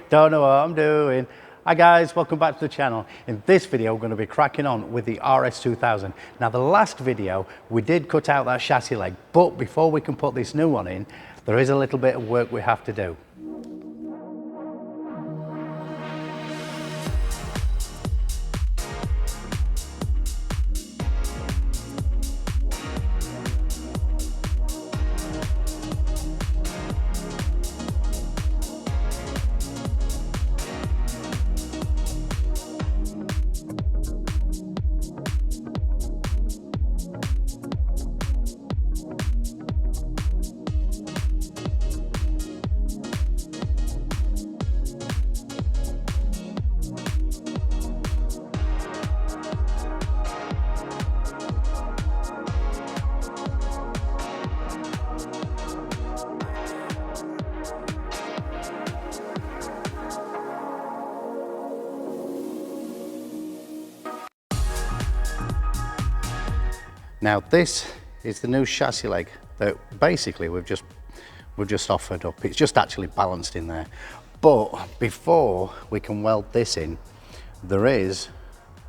Don't know what I'm doing. Hi guys, welcome back to the channel. In this video, we're going to be cracking on with the RS2000. Now the last video, we did cut out that chassis leg, but before we can put this new one in, there is a little bit of work we have to do. Now this is the new chassis leg that basically we've just offered up. It's just actually balanced in there. But before we can weld this in, there is,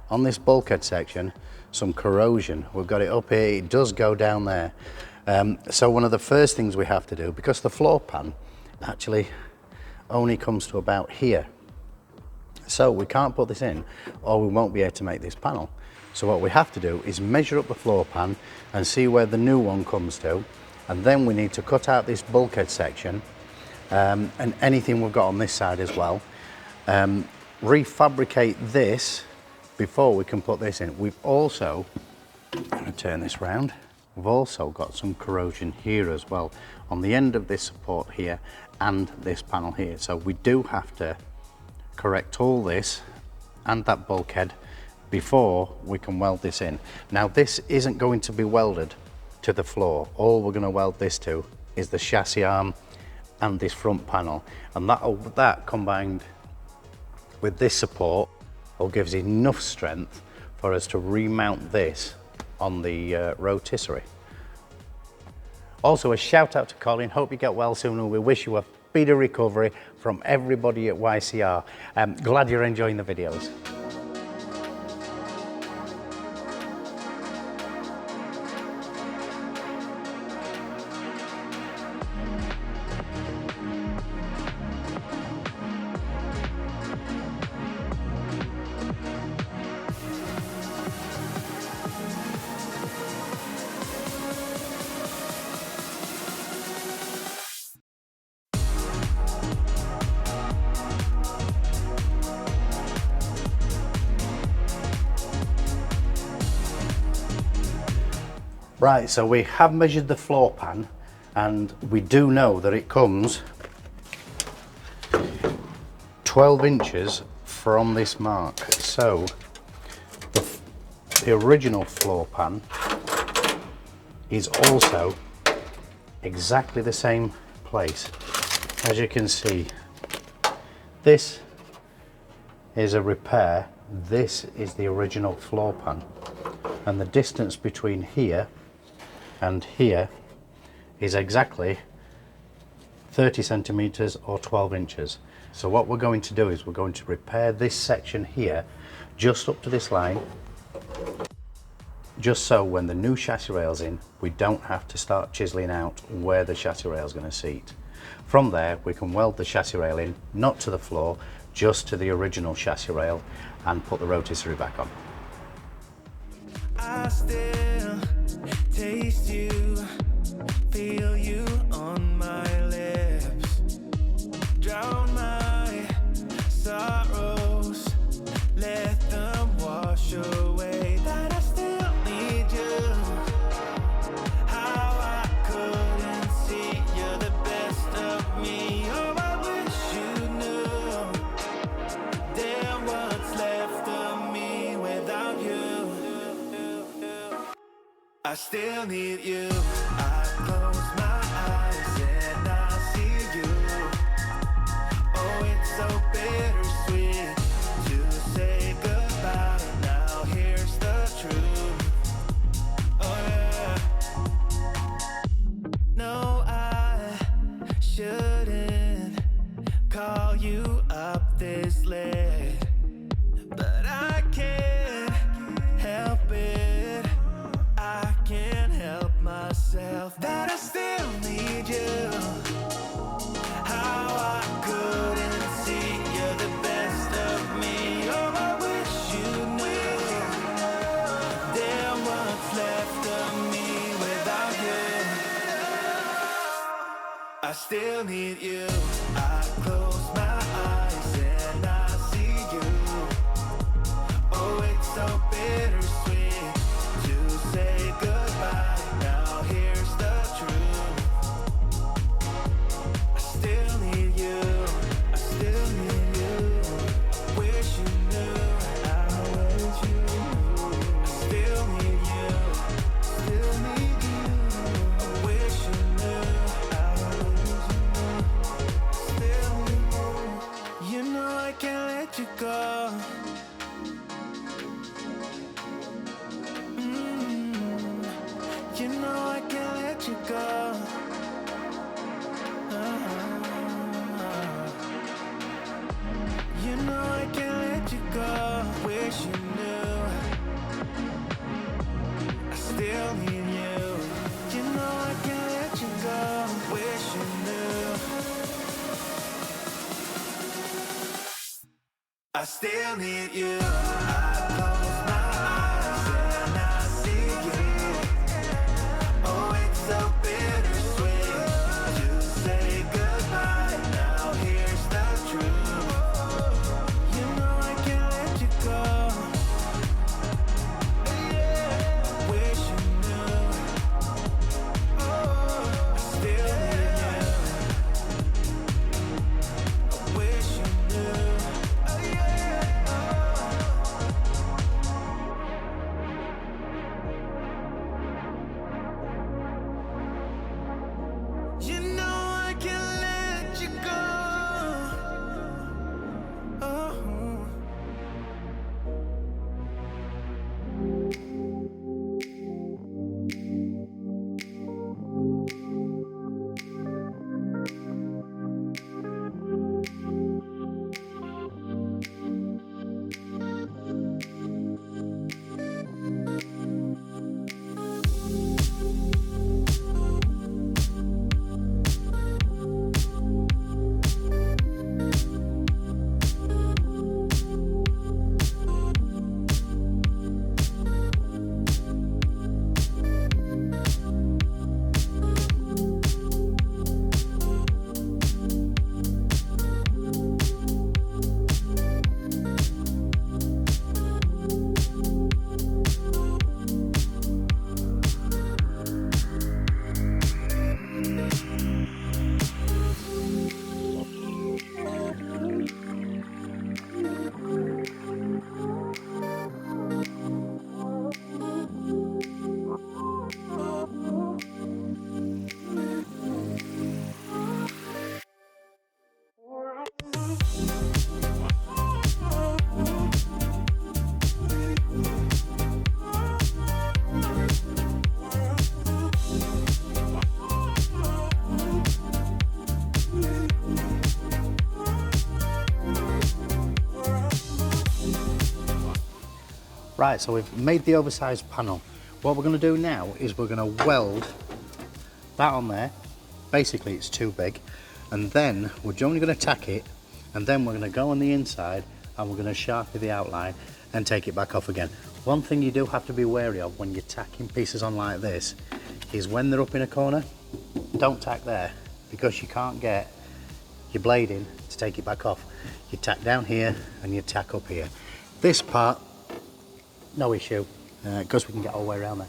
on this bulkhead section, some corrosion. We've got it up here, it does go down there. So one of the first things we have to do, because the floor pan actually only comes to about here. So we can't put this in or we won't be able to make this panel. So what we have to do is measure up the floor pan and see where the new one comes to, and then we need to cut out this bulkhead section and anything we've got on this side as well. Refabricate this before we can put this in. We've also, I'm going to turn this round, we've also got some corrosion here as well on the end of this support here and this panel here. So we do have to correct all this and that bulkhead before we can weld this in. Now this isn't going to be welded to the floor. All we're going to weld this to is the chassis arm and this front panel, and that combined with this support will give us enough strength for us to remount this on the rotisserie. Also a shout out to Colin, hope you get well soon, and we wish you a speedy recovery from everybody at YCR. Glad you're enjoying the videos. Right, so we have measured the floor pan and we do know that it comes 12 inches from this mark. So the original floor pan is also exactly the same place. As you can see, this is a repair, this is the original floor pan, and the distance between here and here is exactly 30 centimeters or 12 inches. So what we're going to do is we're going to repair this section here just up to this line, just so when the new chassis rail's in, we don't have to start chiseling out where the chassis rail is going to seat. From there we can weld the chassis rail in, not to the floor, just to the original chassis rail, and put the rotisserie back on. I still taste you, feel you on my lips, drown my sorrows, let them wash away, that I still need you, how I couldn't see you're the best of me, oh I wish you knew, damn what's left of me without you. I still need you. I close my eyes and I see you. Oh, it's so bittersweet to say goodbye. Now here's the truth. Oh yeah. No, I shouldn't call you up. I close my eyes and I see you. Oh, it's so bittersweet to say goodbye. Now here's the truth. I still need you. I still need you. I wish you knew. I wish you knew. I still need you. Still need you. I wish you knew. I wish you knew. Still need you. You know I can't let you go. You know I can't let you go. You know I can't let you go. Wish you knew. I still need you. You know I can't let you go. Wish you knew. I still need you. I close my eyes and I see you. Oh, it's so bittersweet to say goodbye. Now here's the truth. You know I can't let you go. Yeah, wish you knew. Oh, I still need you. I wish you knew. Oh, yeah. You know I can't let you go. Oh. Right, so we've made the oversized panel. What we're going to do now is we're going to weld that on there. Basically it's too big, and then we're only going to tack it, and then we're going to go on the inside and we're going to sharpie the outline and take it back off again. One thing you do have to be wary of when you're tacking pieces on like this is when they're up in a corner, don't tack there, because you can't get your blade in to take it back off. You tack down here and you tack up here. This part, no issue, because we can get all the way around there.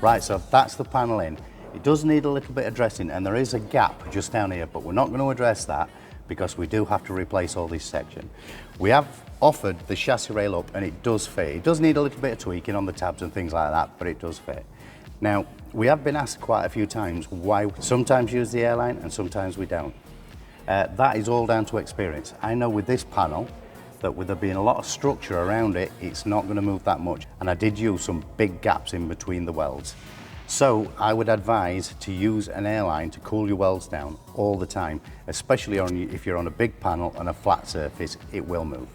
Right, so that's the panel in. It does need a little bit of dressing, and there is a gap just down here, but we're not going to address that because we do have to replace all this section. We have offered the chassis rail up and it does fit. It does need a little bit of tweaking on the tabs and things like that, but it does fit. Now, we have been asked quite a few times why we sometimes use the airline and sometimes we don't. That is all down to experience. I know with this panel that with there being a lot of structure around it, it's not going to move that much. And I did use some big gaps in between the welds. So I would advise to use an airline to cool your welds down all the time, especially if you're on a big panel and a flat surface, it will move.